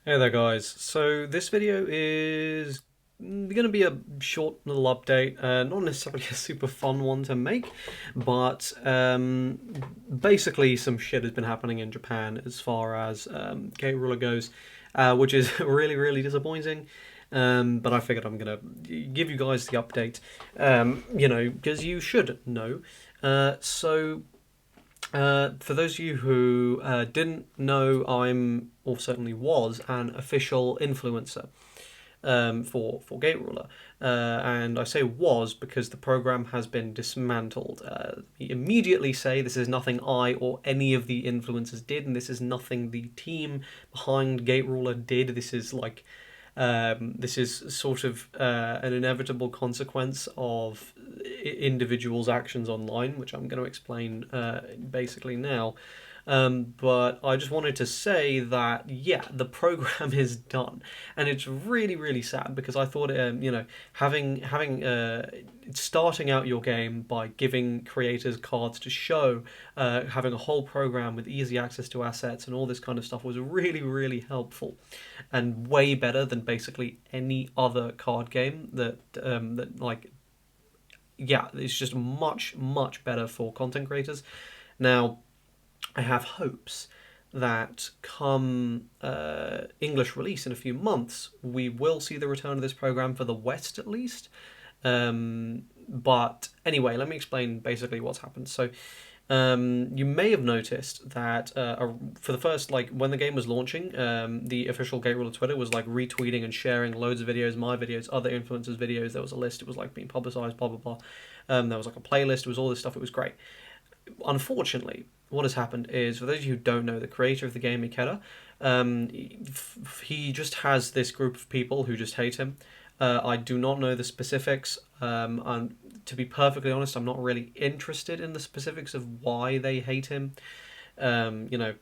Hey there guys, so this video is going to be a short little update, not necessarily a super fun one to make, but basically some shit has been happening in Japan as far as Gate Ruler goes, which is really disappointing, but I figured I'm going to give you guys the update, because you should know. For those of you who didn't know, I'm, or certainly was, an official influencer for Gate Ruler. And I say was because the program has been dismantled. We immediately say this is nothing I or any of the influencers did, and this is nothing the team behind Gate Ruler did. This is sort of an inevitable consequence of individuals' actions online, which I'm going to explain basically now. But I just wanted to say that yeah, the program is done, and it's really sad because I thought having starting out your game by giving creators cards to show, having a whole program with easy access to assets and all this kind of stuff was really helpful, and way better than basically any other card game that like yeah, it's just much better for content creators. Now I have hopes that come English release in a few months, we will see the return of this program for the West at least. But anyway, let me explain basically what's happened. So, you may have noticed that for the first, like, when the game was launching, the official Gate Ruler Twitter was like retweeting and sharing loads of videos, my videos, other influencers' videos. There was a list. It was like being publicized, blah blah blah. There was like a playlist. It was all this stuff. It was great. Unfortunately, what has happened is, for those of you who don't know, the creator of the game, Ikeda, he just has this group of people who just hate him. I do not know the specifics. And to be perfectly honest, I'm not really interested in the specifics of why they hate him. You know,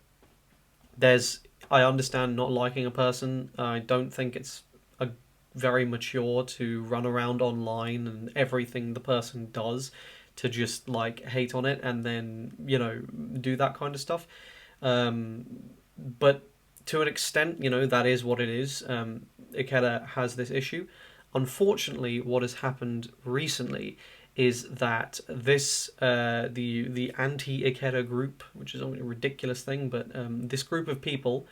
there's. I understand not liking a person. I don't think it's a very mature to run around online and everything the person does to just like hate on it and then do that kind of stuff. Um, but to an extent, that is what it is. Ikeda has this issue. Unfortunately, what has happened recently is that the anti Ikeda group, which is a ridiculous thing, but this group of people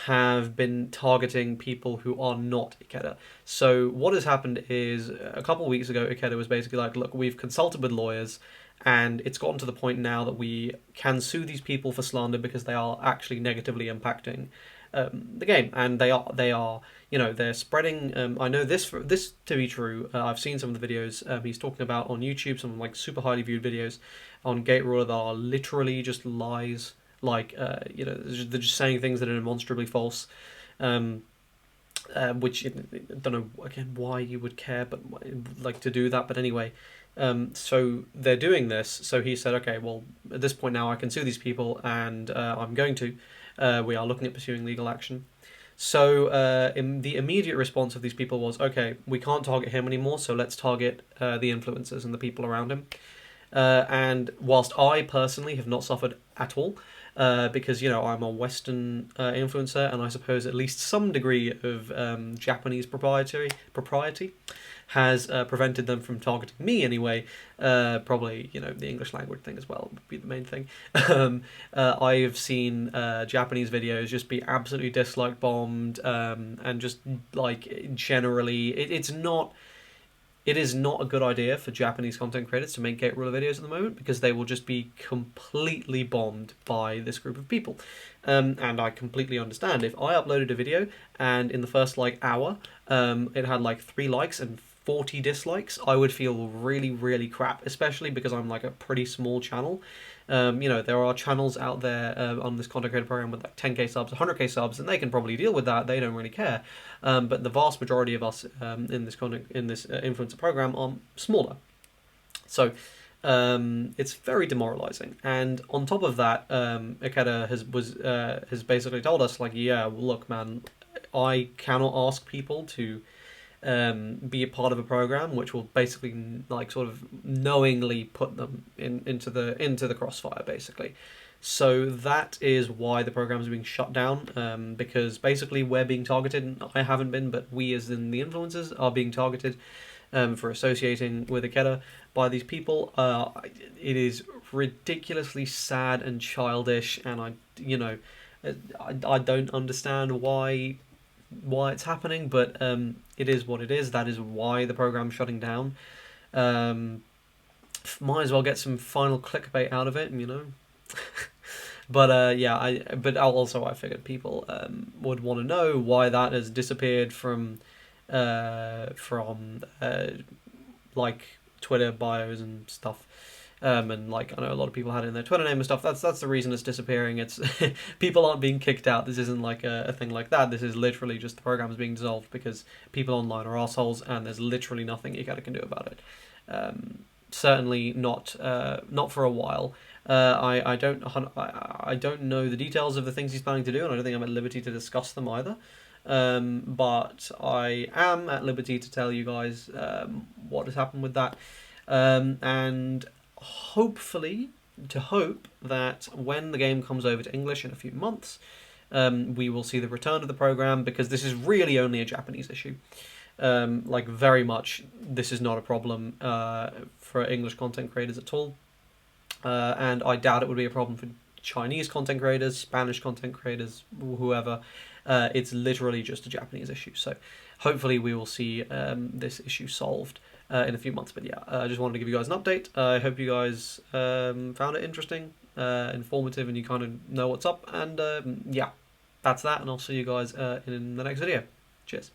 have been targeting people who are not Ikeda. So what has happened is, a couple of weeks ago, Ikeda was basically like, look, we've consulted with lawyers, and it's gotten to the point now that we can sue these people for slander because they are actually negatively impacting the game, and they are they're spreading. I know this to be true. I've seen some of the videos he's talking about on YouTube, some like super highly viewed videos on Gate Ruler that are literally just lies. Like they're just saying things that are demonstrably false. Um, which I don't know again why you would care, but like to do that. But anyway, so they're doing this. So he said, okay, well at this point now I can sue these people, and I'm going to. We are looking at pursuing legal action. So in the immediate response of these people was, okay, we can't target him anymore, so let's target the influencers and the people around him. And whilst I personally have not suffered at all, because I'm a Western influencer, and I suppose at least some degree of Japanese propriety has prevented them from targeting me anyway. Probably the English language thing as well would be the main thing. I've seen Japanese videos just be absolutely dislike bombed, and just like generally, it is not a good idea for Japanese content creators to make Gate Ruler videos at the moment because they will just be completely bombed by this group of people. And I completely understand. If I uploaded a video and in the first like hour it had like 3 likes and 40 dislikes, I would feel really crap, especially because I'm like a pretty small channel. There are channels out there on this content creator program with like 10k subs, 100k subs, and they can probably deal with that. They don't really care. But the vast majority of us in this influencer program are smaller, so it's very demoralizing. And on top of that, Ikeda has basically told us like, yeah, well, look, man, I cannot ask people to be a part of a program which will basically like sort of knowingly put them into the crossfire basically. So that is why the program is being shut down, because basically we're being targeted. I haven't been, but we, as in the influencers, are being targeted for associating with Ikeda by these people. It is ridiculously sad and childish, and I don't understand why it's happening, but it is what it is. That is why the program's shutting down. Um, might as well get some final clickbait out of it, you know. But yeah, I figured people would want to know why that has disappeared from like Twitter bios and stuff. And like I know a lot of people had it in their Twitter name and stuff. That's the reason it's disappearing. It's people aren't being kicked out. This isn't like a thing like that. This is literally just the program is being dissolved because people online are assholes, and there's literally nothing Ikeda can do about it. Certainly not for a while. I don't know the details of the things he's planning to do, and I don't think I'm at liberty to discuss them either. But I am at liberty to tell you guys what has happened with that, and hopefully to hope that when the game comes over to English in a few months, we will see the return of the program, because this is really only a Japanese issue. Like very much, this is not a problem for English content creators at all, and I doubt it would be a problem for Chinese content creators, Spanish content creators, whoever. It's literally just a Japanese issue, so hopefully we will see this issue solved in a few months. But yeah, I just wanted to give you guys an update. I hope you guys found it interesting, informative, and you kind of know what's up. And yeah, that's that, and I'll see you guys in the next video. Cheers.